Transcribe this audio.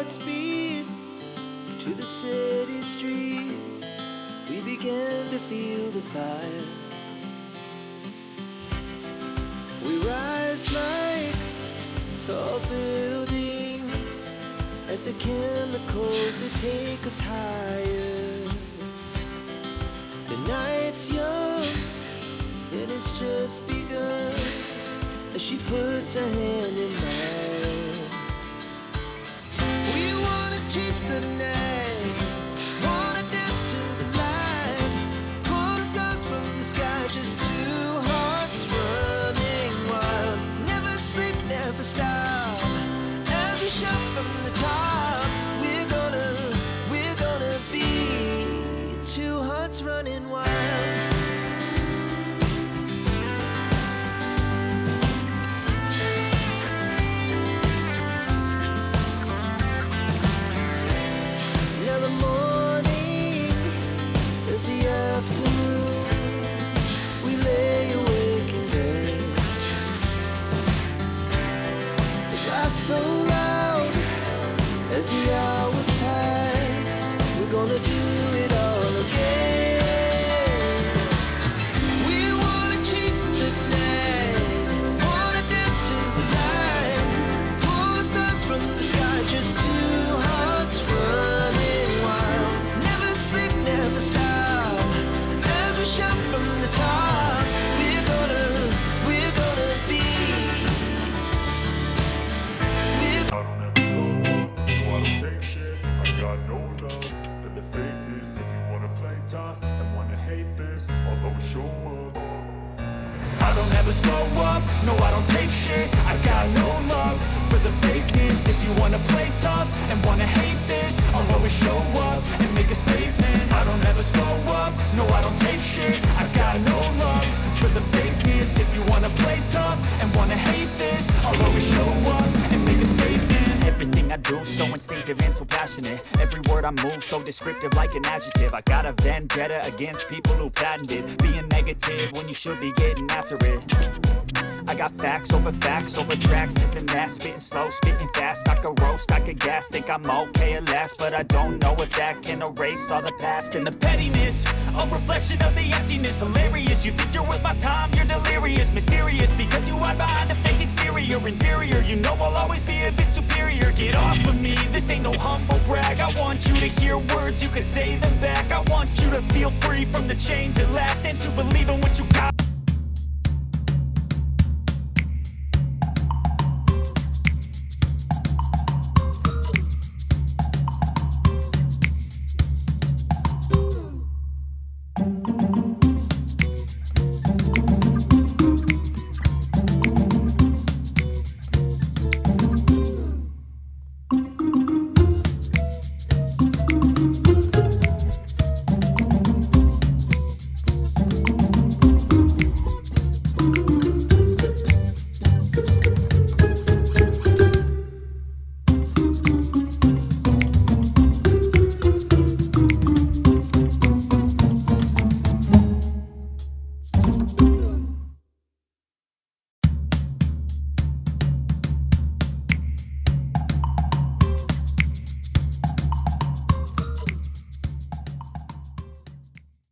Speed to the city streets, we began to feel the fire. We rise like tall buildings as There's the chemicals that take us higher. The night's young and it's just begun as she puts her hand in mine. We wanna chase the night, wanna dance to the light, pull the stars from the sky, just two hearts running wild. Never sleep, never stop, as we shout from the top. We're gonna be two hearts running wild. So loud as the hours pass, we're gonna do it all again. We wanna chase the night, wanna dance to the light, pull the stars from the sky, just two hearts running wild. Never sleep, never stop, as we shout from the top. We're gonna be. I don't ever slow up, no I don't take shit. I got no love for the fakeness. If you wanna play tough and wanna hate this, I'll always show up. I don't ever slow up, no I don't take shit. I got no love for the fakeness. If you wanna play tough and wanna hate this, I'll always show up and make a statement. I don't ever slow up, no I don't take shit. I got no love for the fakeness. If you wanna play tough and wanna hate this, I'll always show up and make a statement. Everything I do so instinctive and so passionate. Every word I move so descriptive like an adjective. I got a vendetta against people who patented being negative when you should be getting after it. I got facts over tracks, this and that. Spitting slow, spitting fast. I could roast, I could gas. Think I'm okay at last, but I don't know if that can erase all the past. And the pettiness, a reflection of the emptiness. Hilarious, you think you're worth my time, you're delirious. Mysterious, because you hide behind a fake exterior. Inferior, you know I'll always be a bit superior. Get off of me, this ain't no humble brag. I want you to hear words, you can say them back. I want you to feel free from the chains at last, and to believe in what you got.